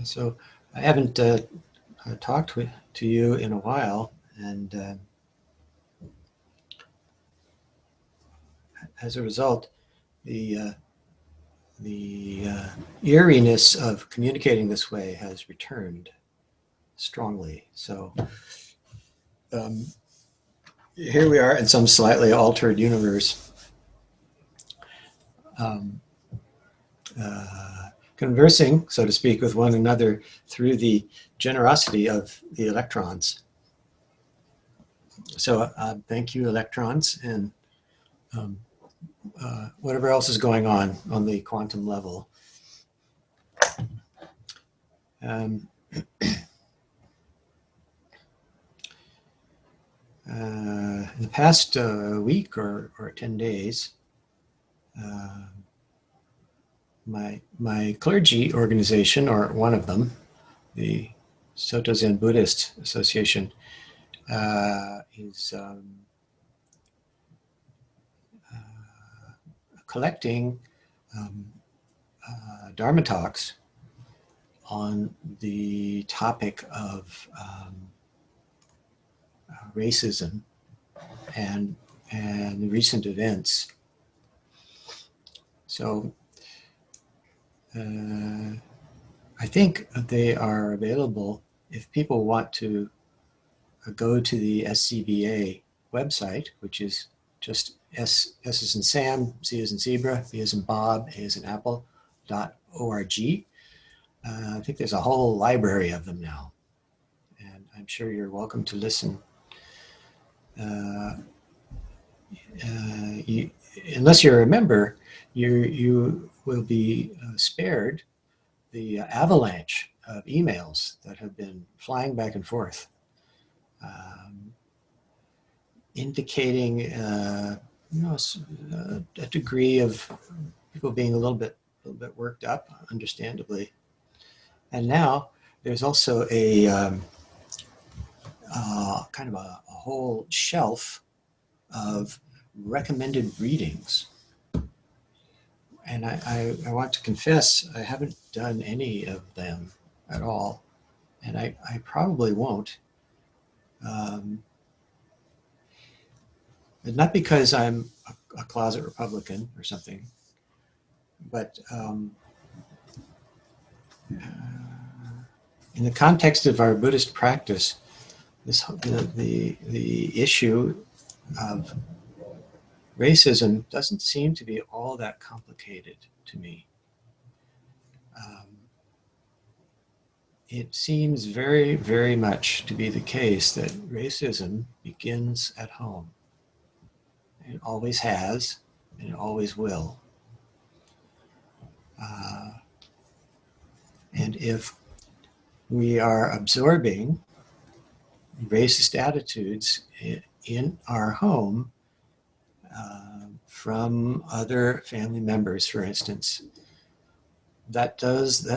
So I haven't talked to you in a while, and as a result, the eeriness of communicating this way has returned strongly. So here we are in some slightly altered universe, um, conversing, so to speak, with one another through the generosity of the electrons. So thank you, electrons, and um, whatever else is going on the quantum level. In the past week or 10 days, my clergy organization, or one of them, the Soto Zen Buddhist Association, is collecting Dharma talks on the topic of racism and recent events. So I think they are available if people want to go to the SCBA website, which is just S as in Sam, Z as in zebra, B as in Bob, A as in Apple.org. I think there's a whole library of them now, and I'm sure you're welcome to listen. Unless you're a member, you will be spared the avalanche of emails that have been flying back and forth, indicating a degree of people being a little bit worked up, understandably. And now there's also a kind of a whole shelf of recommended readings. And I want to confess, I haven't done any of them at all. And I probably won't. Not because I'm a closet Republican or something, but in the context of our Buddhist practice, the issue of racism doesn't seem to be all that complicated to me. It seems very, very much to be the case that racism begins at home. It always has, and it always will. And if we are absorbing racist attitudes in our home from other family members, for instance, that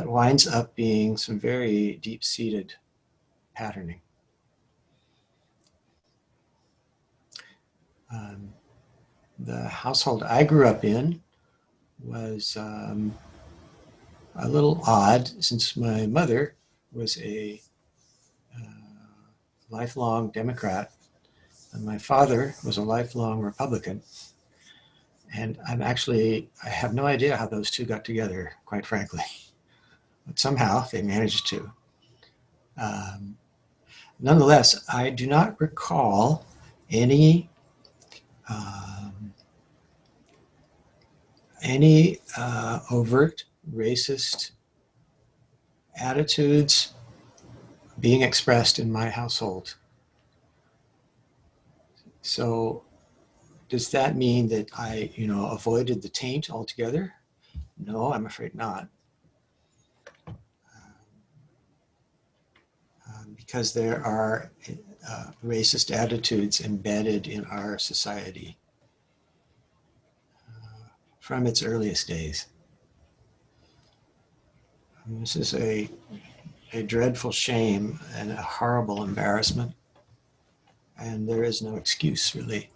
winds up being some very deep-seated patterning. The household I grew up in was a little odd, since my mother was a lifelong Democrat and my father was a lifelong Republican. And I have no idea how those two got together, quite frankly. But somehow they managed to. Nonetheless, I do not recall any overt racist attitudes being expressed in my household. So does that mean that I, avoided the taint altogether? No, I'm afraid not. Because there are racist attitudes embedded in our society from its earliest days. And this is a dreadful shame and a horrible embarrassment, and there is no excuse, really.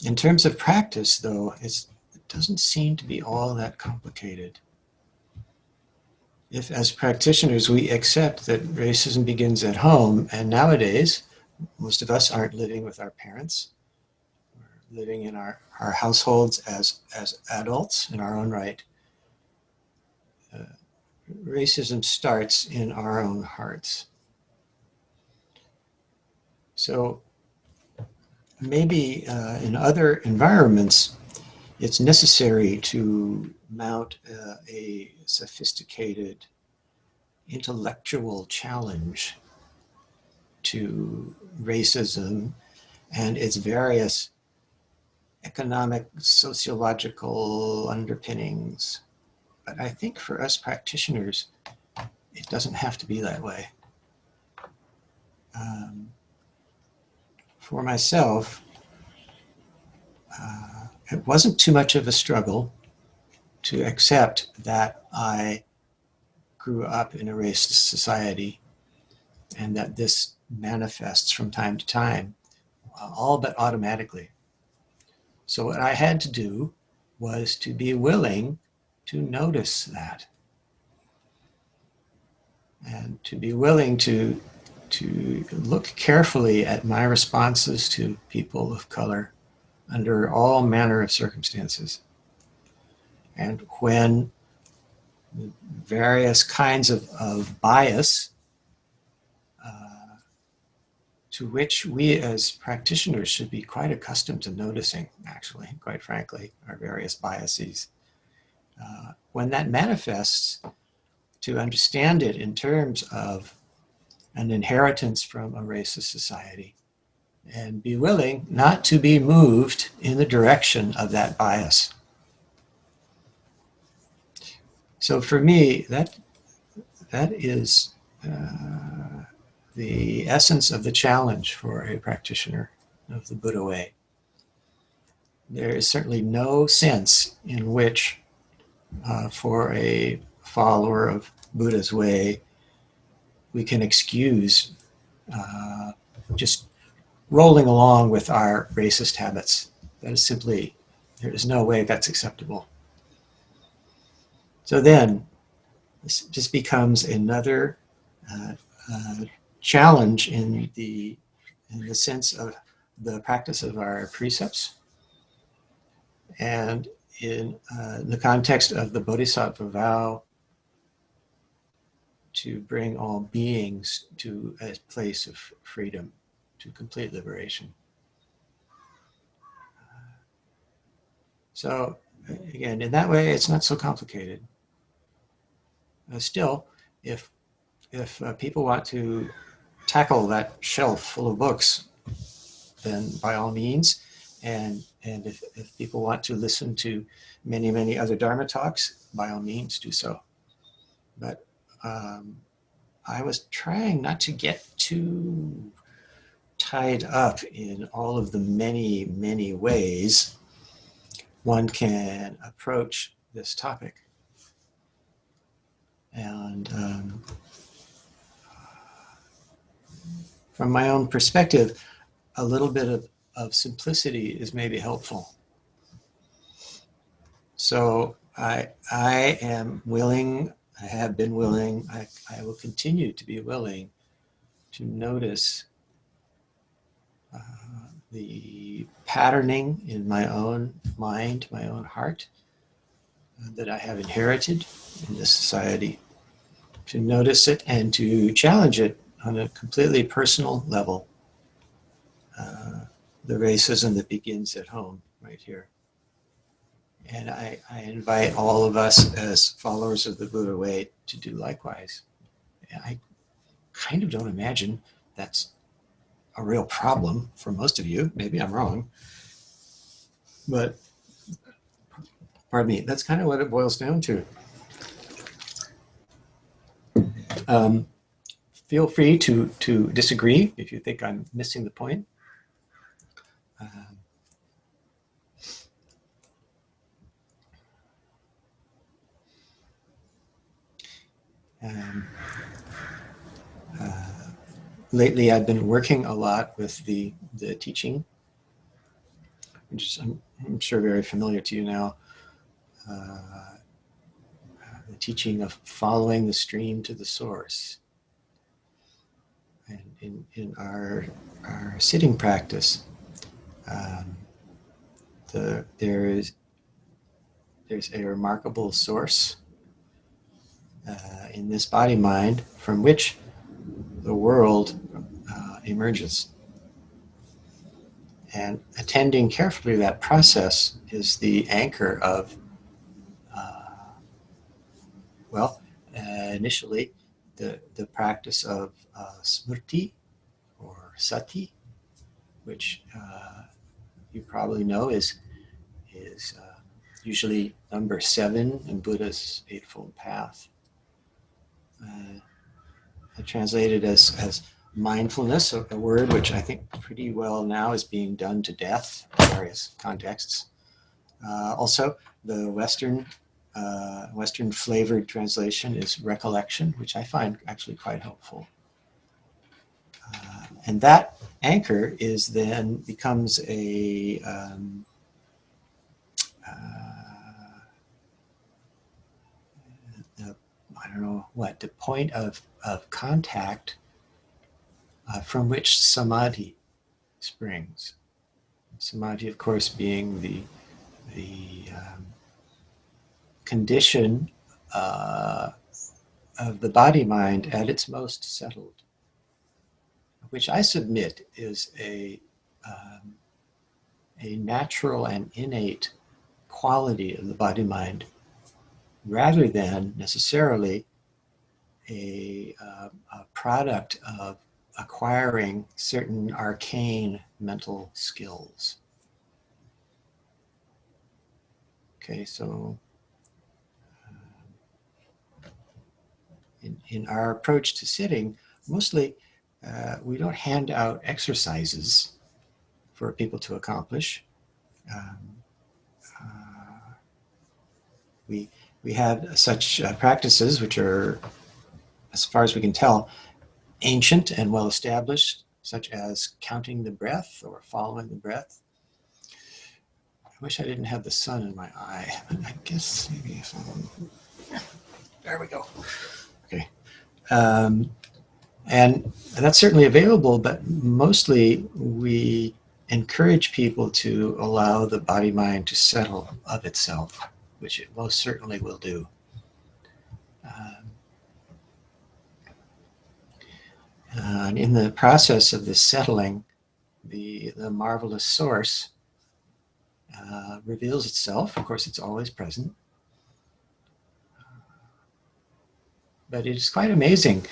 In terms of practice, though, it doesn't seem to be all that complicated. if as practitioners we accept that racism begins at home, and nowadays most of us aren't living with our parents, we're living in our households as adults in our own right, racism starts in our own hearts. So maybe in other environments, it's necessary to mount a sophisticated intellectual challenge to racism and its various economic, sociological underpinnings. But I think for us practitioners, it doesn't have to be that way. For myself, it wasn't too much of a struggle to accept that I grew up in a racist society and that this manifests from time to time, all but automatically. So what I had to do was to be willing to notice that and to be willing to look carefully at my responses to people of color under all manner of circumstances. And when various kinds of bias to which we as practitioners should be quite accustomed to noticing, actually, quite frankly, our various biases. When that manifests, to understand it in terms of an inheritance from a racist society and be willing not to be moved in the direction of that bias. So for me, that is the essence of the challenge for a practitioner of the Buddha way. There is certainly no sense in which, for a follower of Buddha's way, we can excuse just rolling along with our racist habits. That is simply, there is no way that's acceptable. So then, this just becomes another challenge in the sense of the practice of our precepts and in the context of the Bodhisattva vow to bring all beings to a place of freedom, to complete liberation. So again, in that way, it's not so complicated. Still, if people want to tackle that shelf full of books, then by all means, and if people want to listen to many other Dharma talks, by all means do so. But I was trying not to get too tied up in all of the many ways one can approach this topic. And from my own perspective, a little bit of simplicity is maybe helpful. So I am willing, I have been willing, I will continue to be willing to notice the patterning in my own mind, my own heart, that I have inherited in this society, to notice it and to challenge it on a completely personal level. The racism that begins at home, right here. And I invite all of us as followers of the Buddha way to do likewise. And I kind of don't imagine that's a real problem for most of you. Maybe I'm wrong. But, pardon me, that's kind of what it boils down to. Feel free to disagree if you think I'm missing the point. Lately, I've been working a lot with the teaching, which I'm sure very familiar to you now. the teaching of following the stream to the source. And in our sitting practice, there's a remarkable source in this body-mind from which the world emerges. And attending carefully to that process is the anchor of, initially, the practice of smrti or sati, which you probably know is usually number 7 in Buddha's Eightfold Path. Translated as mindfulness, a word which I think pretty well now is being done to death in various contexts. Also, the Western flavored translation is recollection, which I find actually quite helpful. And that anchor becomes a I don't know what, the point of contact from which samadhi springs. Samadhi, of course, being the condition of the body-mind at its most settled, which I submit is a natural and innate quality of the body-mind, rather than necessarily a product of acquiring certain arcane mental skills. Okay, so in our approach to sitting, mostly we don't hand out exercises for people to accomplish. We have such practices which are, as far as we can tell, ancient and well established, such as counting the breath or following the breath. I wish I didn't have the sun in my eye. I guess maybe if there we go. Okay. And that's certainly available, but mostly we encourage people to allow the body-mind to settle of itself, which it most certainly will do. And in the process of this settling, the marvelous source reveals itself. Of course, it's always present. But it is quite amazing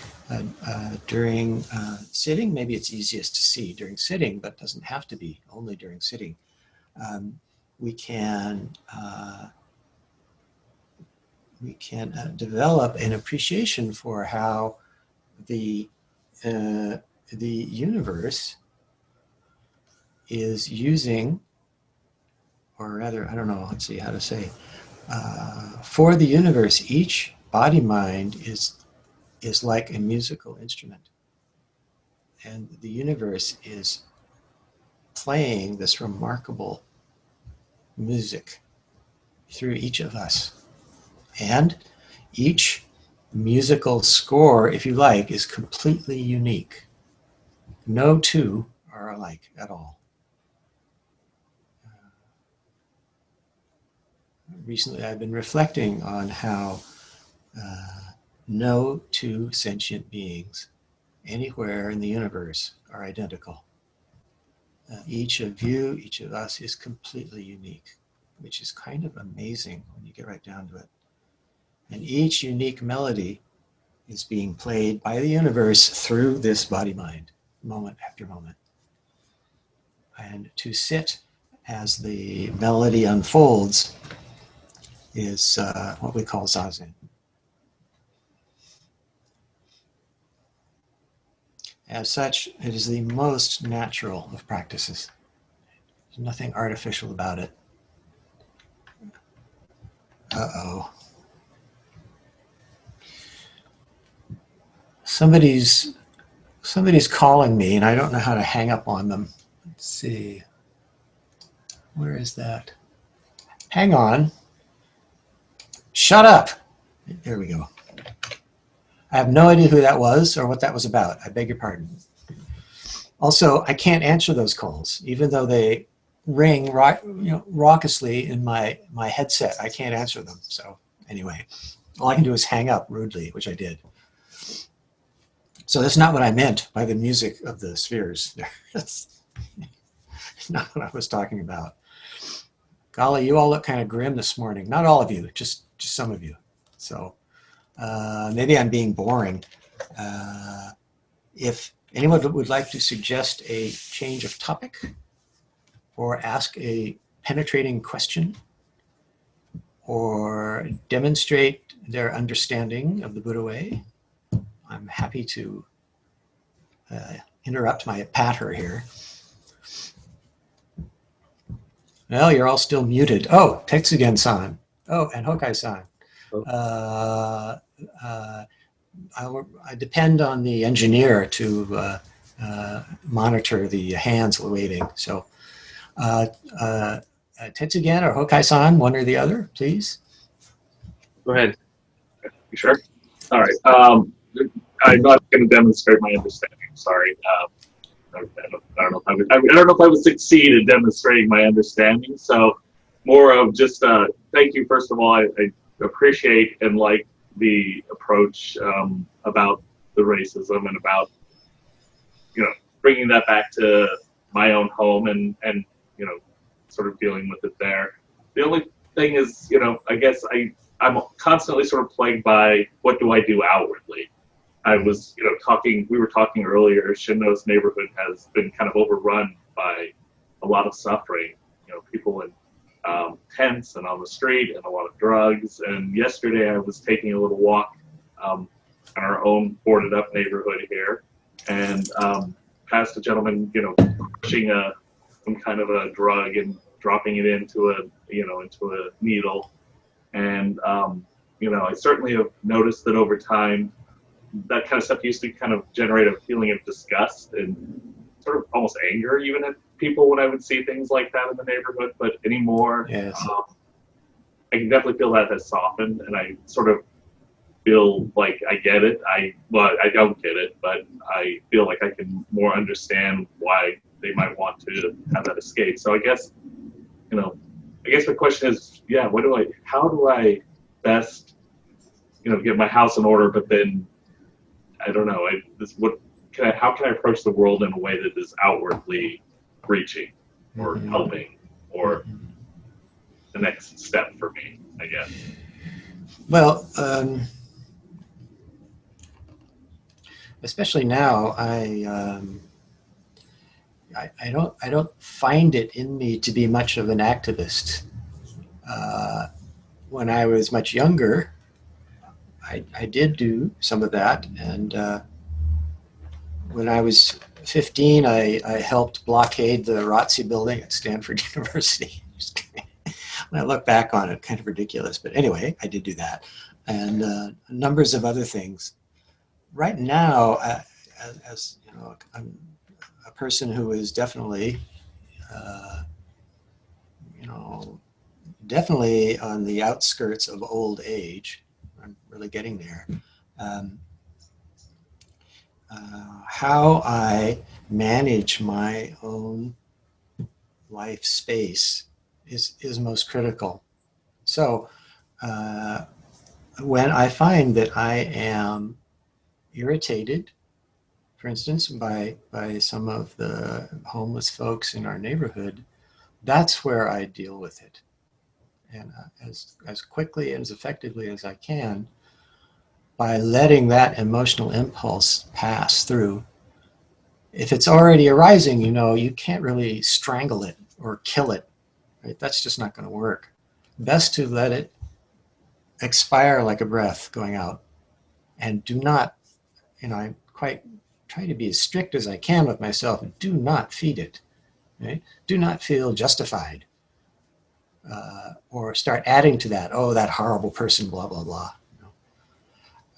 during sitting. Maybe it's easiest to see during sitting, but doesn't have to be only during sitting. We can develop an appreciation for how the universe is using, or rather, I don't know, let's see how to say, for the universe, each body-mind is like a musical instrument. And the universe is playing this remarkable music through each of us. And each musical score, if you like, is completely unique. No two are alike at all. Recently, I've been reflecting on how no two sentient beings anywhere in the universe are identical. Each of you, each of us is completely unique, which is kind of amazing when you get right down to it. And each unique melody is being played by the universe through this body-mind, moment after moment. And to sit as the melody unfolds is what we call zazen. As such, it is the most natural of practices. There's nothing artificial about it. Uh-oh. Somebody's calling me, and I don't know how to hang up on them. Let's see. Where is that? Hang on. Shut up. There we go. I have no idea who that was or what that was about. I beg your pardon. Also, I can't answer those calls, even though they ring raucously in my headset. I can't answer them. So anyway, all I can do is hang up rudely, which I did. So that's not what I meant by the music of the spheres. That's not what I was talking about. Golly, you all look kind of grim this morning. Not all of you, just some of you. So maybe I'm being boring. If anyone would like to suggest a change of topic or ask a penetrating question or demonstrate their understanding of the Buddha way, I'm happy to interrupt my patter here. Well, you're all still muted. Oh, Tetsugen-san. Oh, and Hokai-san. I depend on the engineer to monitor the hands waving. So Tetsugen or Hokai-san, one or the other, please. Go ahead. You sure? All right. I'm not going to demonstrate my understanding. Sorry. I don't know if I would succeed in demonstrating my understanding. So more of just thank you. First of all, I appreciate and like the approach about the racism and about bringing that back to my own home and sort of dealing with it there. The only thing is I guess I'm constantly sort of plagued by what do I do outwardly. I was we were talking earlier, Shinno's neighborhood has been kind of overrun by a lot of suffering, people in tents and on the street and a lot of drugs. And yesterday I was taking a little walk in our own boarded up neighborhood here and passed a gentleman, pushing some kind of a drug and dropping it into a needle. And, I certainly have noticed that over time, that kind of stuff used to kind of generate a feeling of disgust and sort of almost anger even at people when I would see things like that in the neighborhood. But anymore, yes. I can definitely feel that has softened, and I sort of feel like I get it. I don't get it, but I feel like I can more understand why they might want to have that escape. So I guess the question is, how do I best, get my house in order, but then I don't know. How can I approach the world in a way that is outwardly reaching or helping or the next step for me, I guess? Well, especially now, I don't find it in me to be much of an activist. When I was much younger, I did do some of that, and when I was 15, I helped blockade the ROTC building at Stanford University. When I look back on it, kind of ridiculous, but anyway, I did do that, and numbers of other things. Right now, as I'm a person who is definitely, definitely on the outskirts of old age. I'm really getting there. How I manage my own life space is most critical. So when I find that I am irritated, for instance, by some of the homeless folks in our neighborhood, that's where I deal with it. And as quickly and as effectively as I can, by letting that emotional impulse pass through. If it's already arising, you can't really strangle it or kill it, right? That's just not going to work. Best to let it expire like a breath going out, and do not, I quite try to be as strict as I can with myself. Do not feed it, right? Do not feel justified or start adding to that. Oh, that horrible person, blah, blah, blah.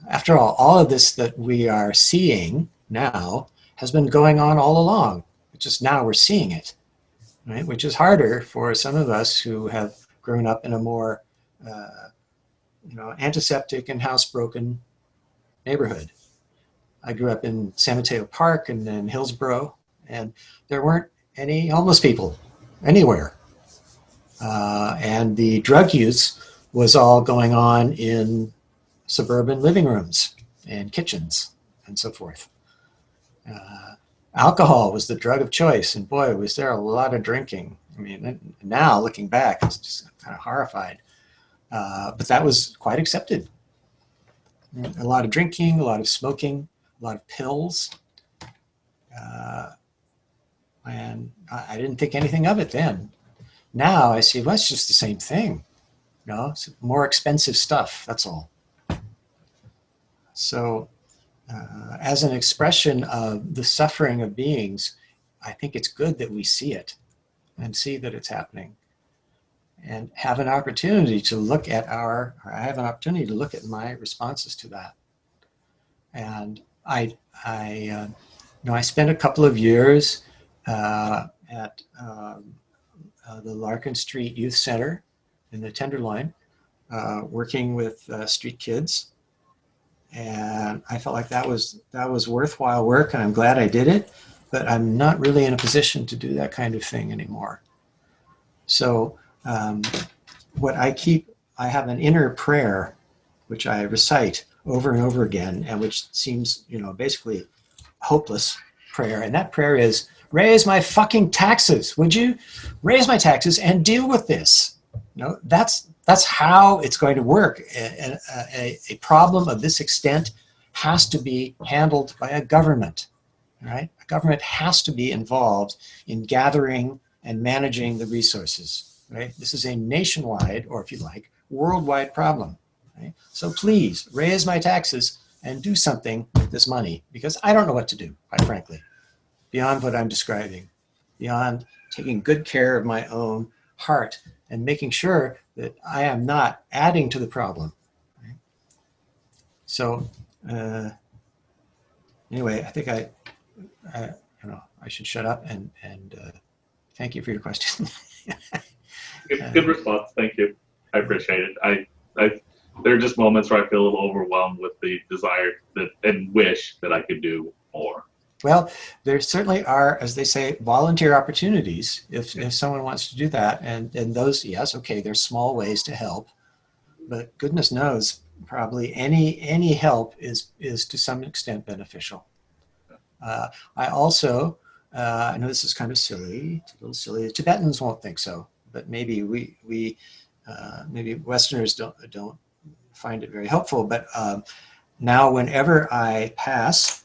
After all of this that we are seeing now has been going on all along. It's just now we're seeing it, right? Which is harder for some of us who have grown up in a more antiseptic and housebroken neighborhood. I grew up in San Mateo Park and then Hillsborough, and there weren't any homeless people anywhere. And the drug use was all going on in suburban living rooms and kitchens and so forth. Alcohol was the drug of choice, and boy, was there a lot of drinking. I mean, now looking back, it's just kind of horrified. But that was quite accepted. A lot of drinking, a lot of smoking, a lot of pills. And I didn't think anything of it then. Now I see, well, it's just the same thing. It's more expensive stuff, that's all. So as an expression of the suffering of beings, I think it's good that we see it and see that it's happening and have an opportunity to look at I have an opportunity to look at my responses to that. And I spent a couple of years at the Larkin Street Youth Center in the Tenderloin, working with street kids. And I felt like that was worthwhile work, and I'm glad I did it, but I'm not really in a position to do that kind of thing anymore. So I have an inner prayer, which I recite over and over again, and which seems, basically hopeless prayer. And that prayer is, raise my fucking taxes, would you? Raise my taxes and deal with this. That's how it's going to work. A problem of this extent has to be handled by a government, right? A government has to be involved in gathering and managing the resources, right? This is a nationwide, or if you like, worldwide problem, right? So please raise my taxes and do something with this money, because I don't know what to do, quite frankly, beyond what I'm describing, beyond taking good care of my own heart and making sure that I am not adding to the problem. Right? So anyway, I think I should shut up and thank you for your question. Good response. Thank you. I appreciate it. There are just moments where I feel a little overwhelmed with the desire and wish that I could do more. Well, there certainly are, as they say, volunteer opportunities if someone wants to do that. And those, yes, okay, there's small ways to help. But goodness knows, probably any help is to some extent beneficial. I also, I know this is kind of silly, it's a little silly. The Tibetans won't think so, but maybe maybe Westerners don't find it very helpful. But now whenever I pass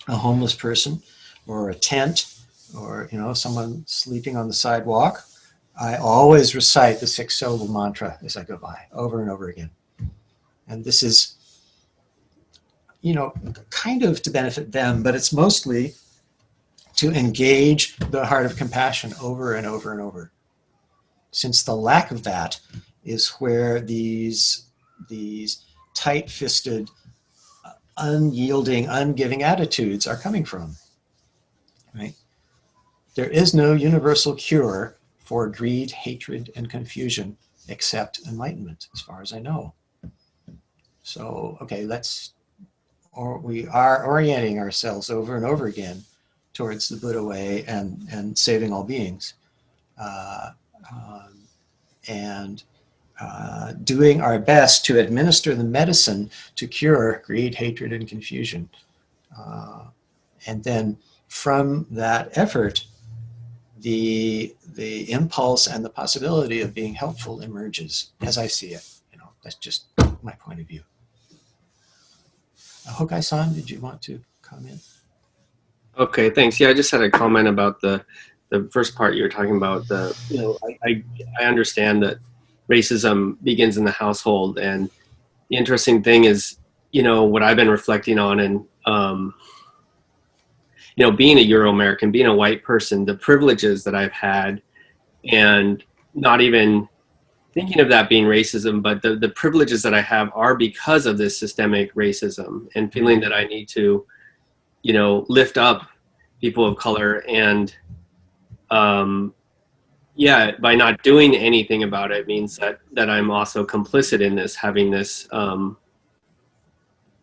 a homeless person or a tent or someone sleeping on the sidewalk, I always recite the 6-syllable mantra as I go by over and over again. And this is kind of to benefit them, but it's mostly to engage the heart of compassion over and over and over, since the lack of that is where these tight-fisted, unyielding, ungiving attitudes are coming from, right? There is no universal cure for greed, hatred, and confusion except enlightenment, as far as I know. So, okay, we are orienting ourselves over and over again towards the Buddha way and saving all beings, and doing our best to administer the medicine to cure greed, hatred, and confusion. And then from that effort, the impulse and the possibility of being helpful emerges, as I see it. That's just my point of view. Hokai-san, did you want to comment? Okay, thanks. Yeah, I just had a comment about the first part you were talking about. I understand that racism begins in the household, and the interesting thing is, what I've been reflecting on, and being a Euro-American, being a white person, the privileges that I've had, and not even thinking of that being racism, but the privileges that I have are because of this systemic racism, and feeling that I need to, lift up people of color and, yeah, by not doing anything about it means that I'm also complicit in this, having this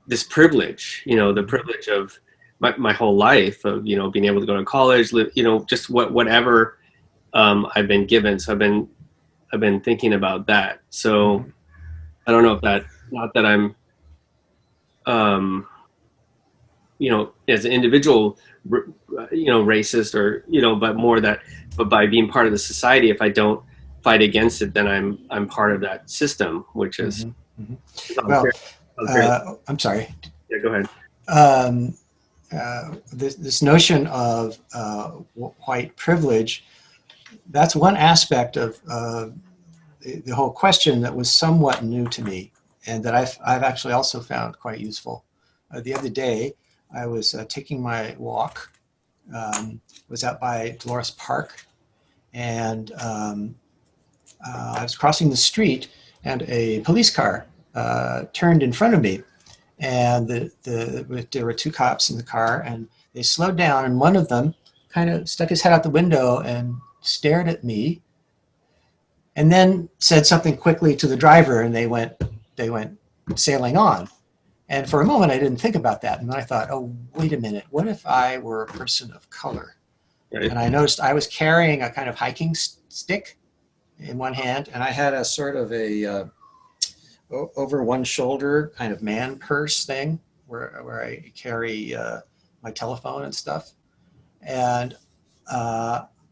this privilege, the privilege of my whole life of, being able to go to college, live, just whatever I've been given. So I've been thinking about that. So I don't know if that, not that I'm, as an individual, racist or, but more that, but by being part of the society, if I don't fight against it, then I'm part of that system, which is, Well, unfair. I'm sorry. Yeah, go ahead. This notion of white privilege, that's one aspect of the whole question that was somewhat new to me, and that I've actually also found quite useful. The other day, I was taking my walk, was out by Dolores Park, and I was crossing the street, and a police car turned in front of me, and there were two cops in the car, and they slowed down, and one of them kind of stuck his head out the window and stared at me, and then said something quickly to the driver, and they went sailing on. And for a moment, I didn't think about that, and then I thought, oh, wait a minute, what if I were a person of color? Right. And I noticed I was carrying a kind of hiking stick in one hand, and I had a sort of a over one shoulder kind of man purse thing where I carry my telephone and stuff. And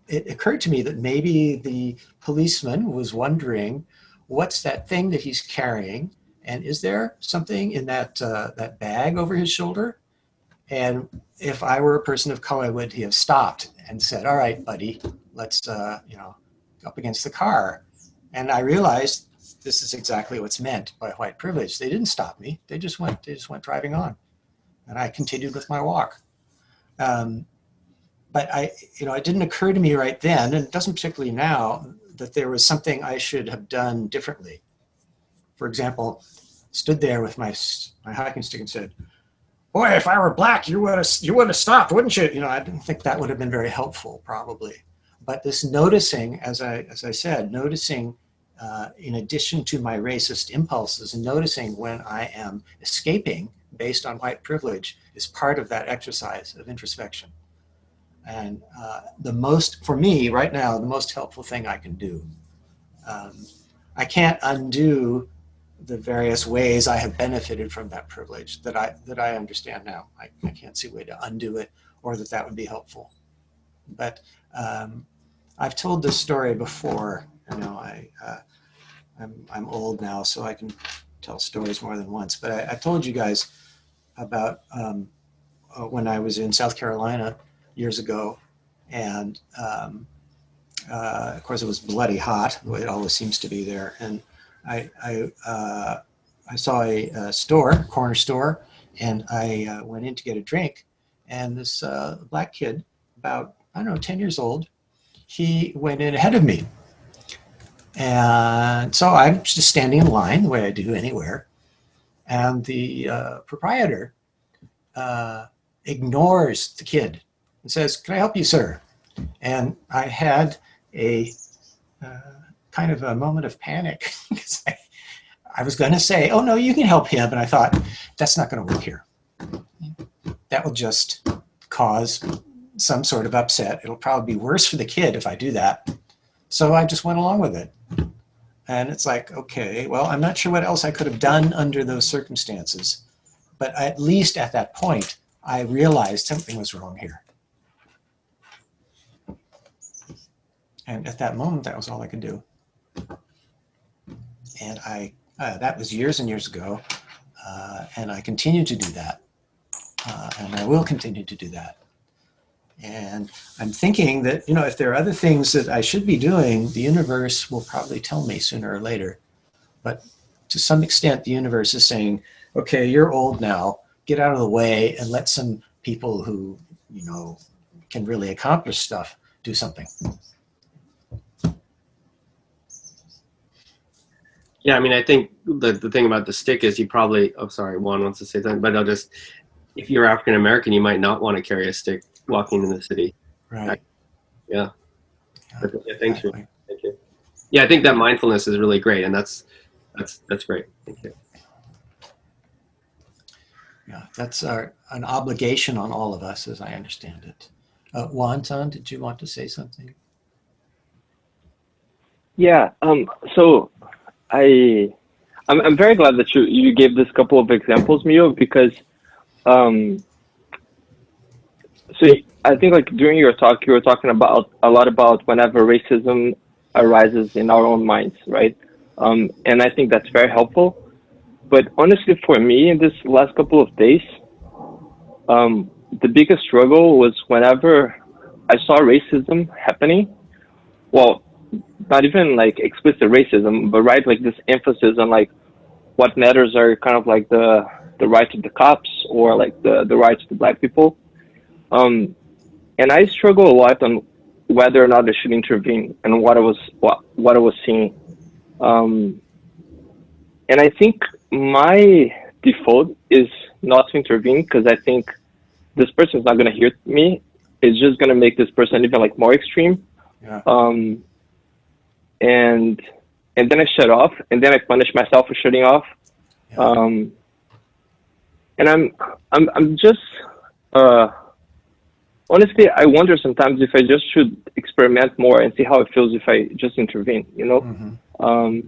it occurred to me that maybe the policeman was wondering, what's that thing that he's carrying? And is there something in that bag over his shoulder? And if I were a person of color, would he have stopped and said, all right, buddy, let's, up against the car? And I realized this is exactly what's meant by white privilege. They didn't stop me. They just went driving on, and I continued with my walk. But it didn't occur to me right then, and it doesn't particularly now, that there was something I should have done differently. For example, stood there with my hiking stick and said, "Boy, if I were black, you would have stopped, wouldn't you?" I didn't think that would have been very helpful, probably. But this noticing, as I said, noticing in addition to my racist impulses, and noticing when I am escaping based on white privilege is part of that exercise of introspection. And for me right now, the most helpful thing I can do. I can't undo the various ways I have benefited from that privilege that I understand now. I can't see a way to undo it, or that would be helpful. But I've told this story before. I'm old now, so I can tell stories more than once. But I told you guys about when I was in South Carolina years ago, and of course it was bloody hot. It always seems to be there. And I saw a corner store, and I went in to get a drink, and this black kid, about 10 years old, he went in ahead of me. And so I'm just standing in line the way I do anywhere. And the proprietor ignores the kid and says, "Can I help you, sir?" And I had a kind of a moment of panic. I was going to say, "Oh, no, you can help him." And I thought, that's not going to work here. That will just cause some sort of upset. It'll probably be worse for the kid if I do that. So I just went along with it. And it's like, okay, well, I'm not sure what else I could have done under those circumstances. But at least at that point, I realized something was wrong here. And at that moment, that was all I could do. And that was years and years ago. And I continue to do that. And I will continue to do that. And I'm thinking that, if there are other things that I should be doing, the universe will probably tell me sooner or later. But to some extent, the universe is saying, okay, you're old now, get out of the way and let some people who, can really accomplish stuff do something. Yeah, I think the thing about the stick is you probably, Juan wants to say something, but if you're African American, you might not want to carry a stick walking in the city. Right. Yeah. But, thanks. Exactly. yeah, I think that mindfulness is really great, and that's great. Thank you. Yeah, that's an obligation on all of us, as I understand it. Wonton, did you want to say something? Yeah. So I'm very glad that you gave this couple of examples, Myō, because um, so I think like during your talk, you were talking about a lot about whenever racism arises in our own minds, right? And I think that's very helpful. But honestly, for me, in this last couple of days, the biggest struggle was whenever I saw racism happening. Well, not even like explicit racism, but right, like this emphasis on like what matters are kind of like the rights of the cops or like the rights of the black people. Um, and I struggle a lot on whether or not I should intervene and what I was seeing. Um, and I think my default is not to intervene because I think this person is not going to hear me. It's just going to make this person even like more extreme. Yeah. And then I shut off, and then I punish myself for shutting off. Yeah. And I'm just honestly, I wonder sometimes if I just should experiment more and see how it feels if I just intervene, you know. Mm-hmm.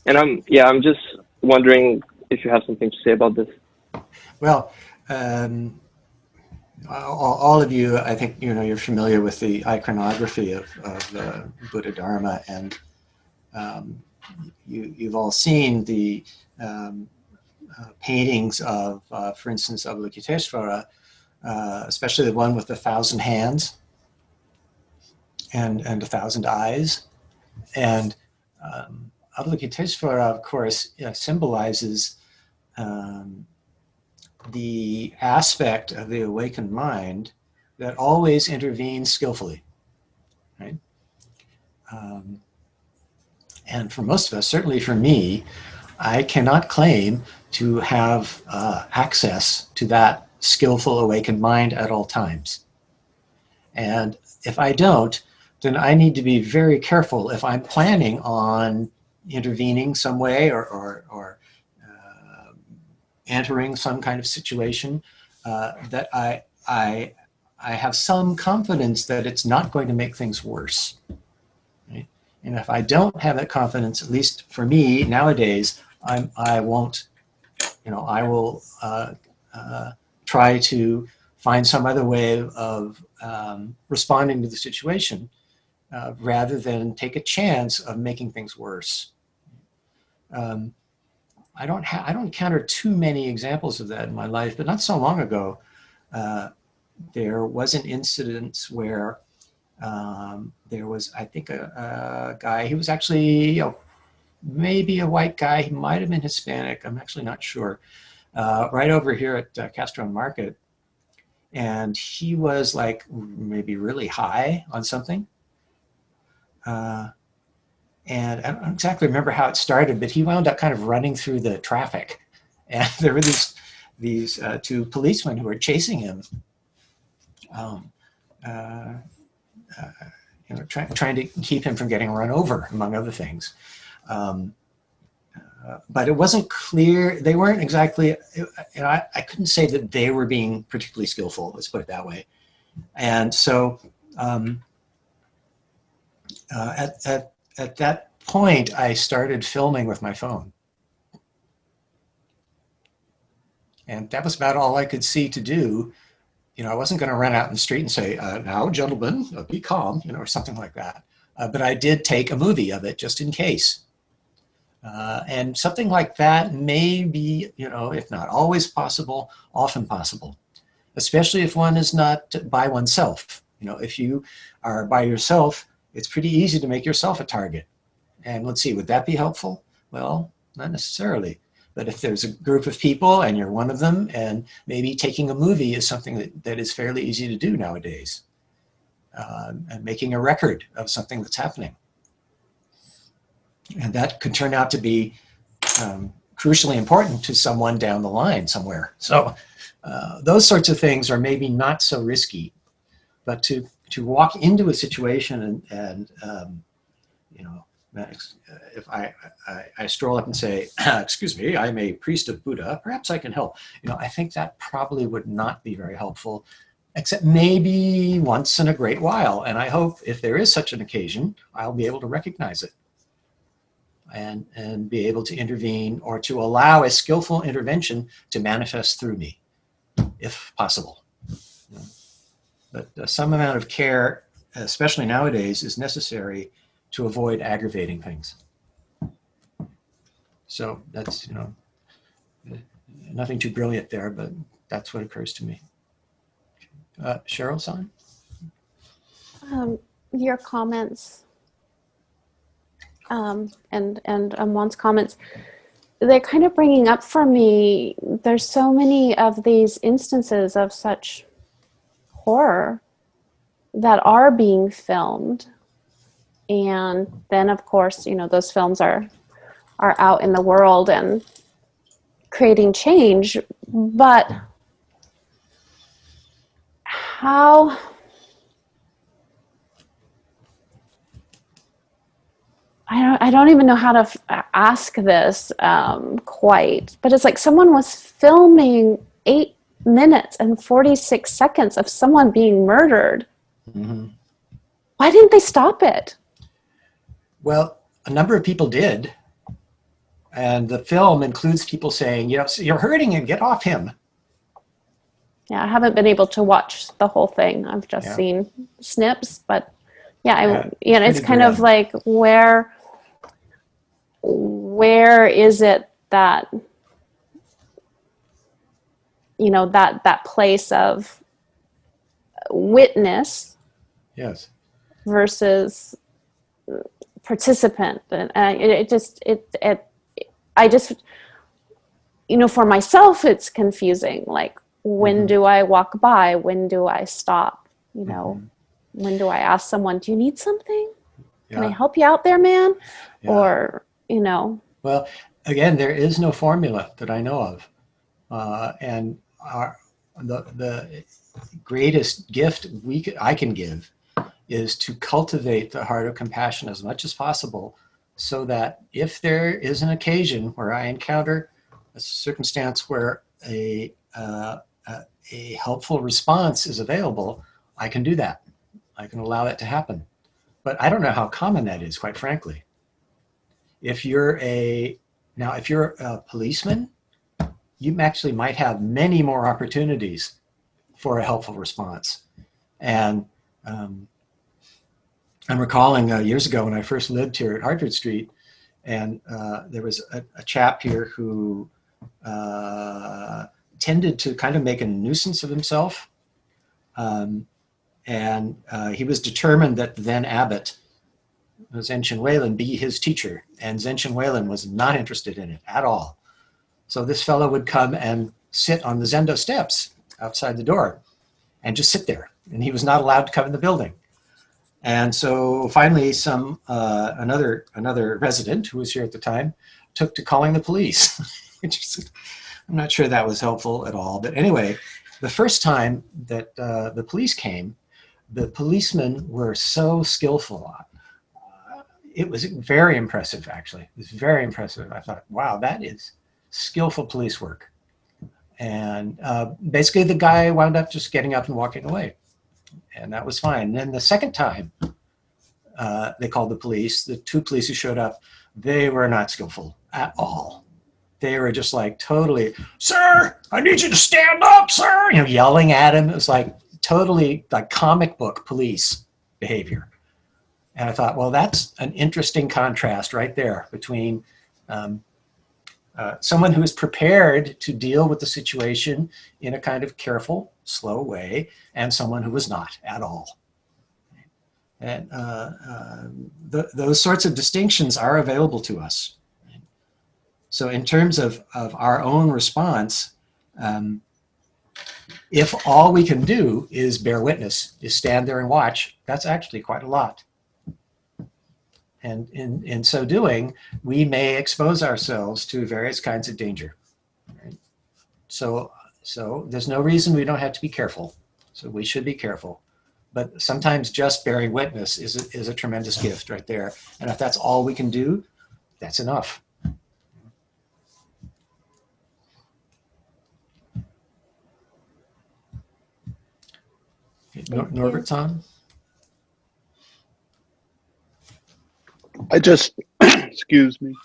And I'm just wondering if you have something to say about this. Well, all of you, I think, you're familiar with the iconography of Buddha Dharma, and you've all seen the paintings of, for instance, Avalokiteshvara, especially the one with 1,000 hands and 1,000 eyes. And Avalokiteshvara, of course, symbolizes the aspect of the awakened mind that always intervenes skillfully, right? And for most of us, certainly for me, I cannot claim to have access to that skillful awakened mind at all times. And if I don't, then I need to be very careful if I'm planning on intervening some way or entering some kind of situation, that I have some confidence that it's not going to make things worse. Right? And if I don't have that confidence, at least for me nowadays, I won't, I will try to find some other way of responding to the situation rather than take a chance of making things worse. I don't encounter too many examples of that in my life, but not so long ago, there was an incident where there was, I think, a guy. He was actually, maybe a white guy. He might have been Hispanic. I'm actually not sure. Right over here at Castro Market, and he was like maybe really high on something. And I don't exactly remember how it started, but he wound up kind of running through the traffic. And there were these two policemen who were chasing him, trying to keep him from getting run over, among other things. But it wasn't clear. They weren't exactly, I couldn't say that they were being particularly skillful, let's put it that way. And so at that point, I started filming with my phone. And that was about all I could see to do. I wasn't going to run out in the street and say, now, gentlemen, be calm, or something like that. But I did take a movie of it just in case. And something like that may be, if not always possible, often possible, especially if one is not by oneself. If you are by yourself, it's pretty easy to make yourself a target. And let's see, would that be helpful? Well, not necessarily. But if there's a group of people and you're one of them, and maybe taking a movie is something that is fairly easy to do nowadays, and making a record of something that's happening. And that could turn out to be crucially important to someone down the line somewhere. So those sorts of things are maybe not so risky. But to to walk into a situation and you know, if I stroll up and say, excuse me, I'm a priest of Buddha, perhaps I can help. You know, I think that probably would not be very helpful, except maybe once in a great while. And I hope if there is such an occasion, I'll be able to recognize it and be able to intervene or to allow a skillful intervention to manifest through me, if possible. You know, but some amount of care, especially nowadays, is necessary to avoid aggravating things. So that's, you know, nothing too brilliant there, but that's what occurs to me. Cheryl-san? Your comments and Juan's comments, they're kind of bringing up for me, there's so many of these instances of such horror that are being filmed. And then, of course, you know, those films are out in the world and creating change. But how... I don't even know how to ask this quite, but it's like someone was filming 8 minutes and 46 seconds of someone being murdered. Mm-hmm. Why didn't they stop it? Well, a number of people did. And the film includes people saying, you know, you're hurting him, get off him. Yeah, I haven't been able to watch the whole thing. I've just seen snips, but yeah, you know, it's kind of like where is it that, you know, that place of witness versus participant, and I just, you know, for myself, it's confusing. Like, when do I walk by? When do I stop? You know, when do I ask someone, do you need something? Can I help you out there, man? Or, you know. Well, again, there is no formula that I know of. And the greatest gift I can give is to cultivate the heart of compassion as much as possible, so that if there is an occasion where I encounter a circumstance where a helpful response is available, I can do that. I can allow that to happen. But I don't know how common that is, quite frankly. If you're a policeman, you actually might have many more opportunities for a helpful response. And I'm recalling years ago when I first lived here at Hartford Street, and there was a chap here who tended to kind of make a nuisance of himself. And he was determined that the then abbot, Zenshin Whalen, be his teacher. And Zenshin Whalen was not interested in it at all. So this fellow would come and sit on the Zendo steps outside the door and just sit there. And he was not allowed to come in the building. And so finally another resident who was here at the time took to calling the police. I'm not sure that was helpful at all. But anyway, the first time that the police came, the policemen were so skillful. It was very impressive, actually. It was very impressive. I thought, wow, that is skillful police work. And basically the guy wound up just getting up and walking away. And that was fine. And then the second time they called the police, the 2 police who showed up, they were not skillful at all. They were just like totally, sir, I need you to stand up, sir, you know, yelling at him. It was like totally like comic book police behavior. And I thought, well, that's an interesting contrast right there between someone who is prepared to deal with the situation in a kind of careful, slow way, and someone who was not at all. And those sorts of distinctions are available to us. So in terms of our own response, if all we can do is bear witness, is stand there and watch, that's actually quite a lot. And in so doing, we may expose ourselves to various kinds of danger. Right? So there's no reason we don't have to be careful. So we should be careful. but sometimes just bearing witness is a tremendous gift right there. And if that's all we can do, that's enough. Norbert's on. I just, excuse me.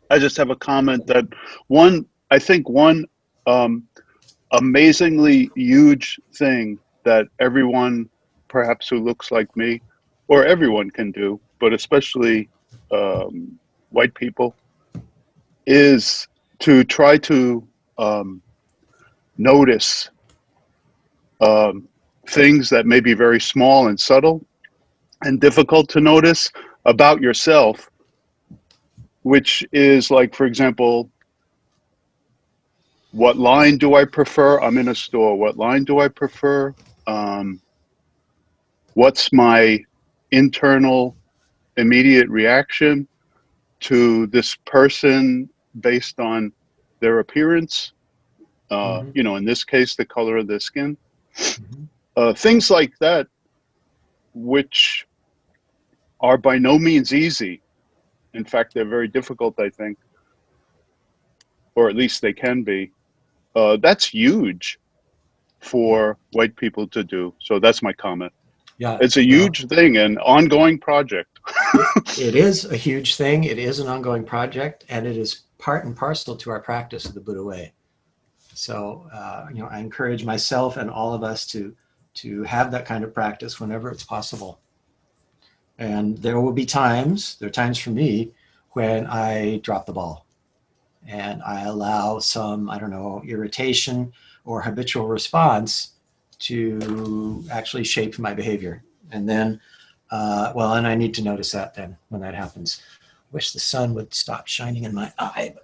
I just have a comment that I think one amazingly huge thing that everyone, perhaps who looks like me, or everyone can do, but especially white people, is to try to notice things that may be very small and subtle and difficult to notice about yourself, which is like, for example, what line do I prefer? I'm in a store. What line do I prefer? What's my internal immediate reaction to this person based on their appearance? You know, in this case, the color of their skin. Things like that, which are by no means easy. In fact, they're very difficult, I think, or at least they can be. That's huge for white people to do. So that's my comment. Yeah, it's a huge thing, an ongoing project. It is a huge thing. It is an ongoing project, and it is part and parcel to our practice of the Buddha way. So, you know, I encourage myself and all of us to have that kind of practice whenever it's possible. And there will be times, there are times for me when I drop the ball and I allow some, I don't know, irritation or habitual response to actually shape my behavior. And then, well, and I need to notice that then when that happens. I wish the sun would stop shining in my eye,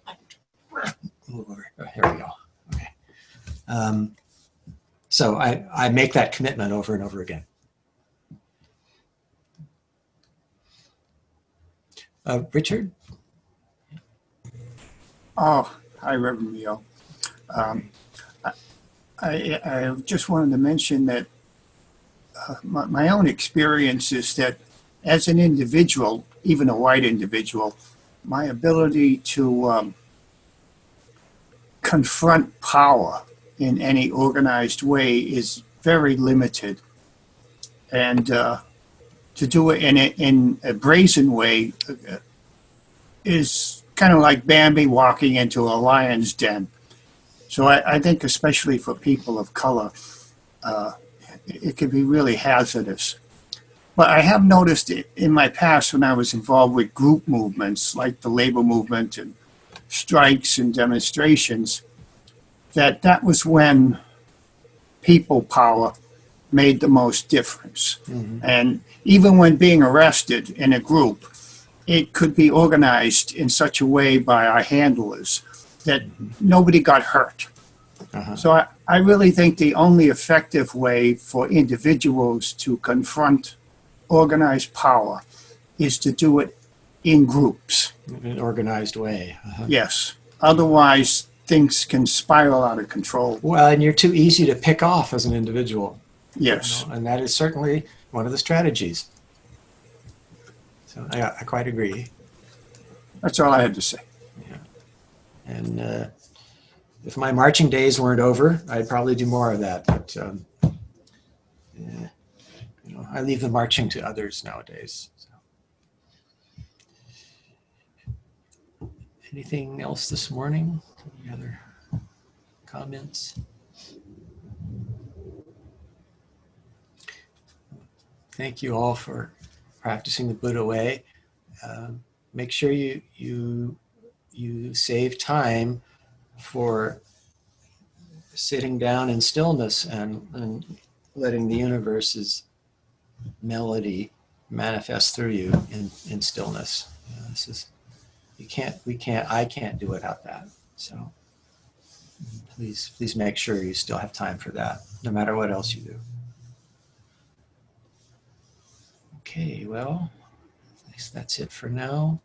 but move over. Oh, here we go. Okay. So I make that commitment over and over again. Richard? Oh, hi, Reverend Myō. I just wanted to mention that my own experience is that as an individual, even a white individual, my ability to confront power in any organized way is very limited. And to do it in a brazen way is kind of like Bambi walking into a lion's den. So I think especially for people of color, it can be really hazardous. But I have noticed in my past when I was involved with group movements like the labor movement and strikes and demonstrations, that was when people power made the most difference. Mm-hmm. And even when being arrested in a group, it could be organized in such a way by our handlers that nobody got hurt. Uh-huh. So I really think the only effective way for individuals to confront organized power is to do it in groups. In an organized way. Uh-huh. Yes. Otherwise, things can spiral out of control. Well, and you're too easy to pick off as an individual. Yes. You know, and that is certainly one of the strategies. So I quite agree. That's all I had to say. Yeah. And if my marching days weren't over, I'd probably do more of that. But yeah, you know, I leave the marching to others nowadays. So. Anything else this morning? Any other comments? Thank you all for practicing the Buddha way. Make sure you save time for sitting down in stillness and letting the universe's melody manifest through you in stillness. You know, this is I can't do without that. So please make sure you still have time for that, no matter what else you do. Okay, well, I guess that's it for now.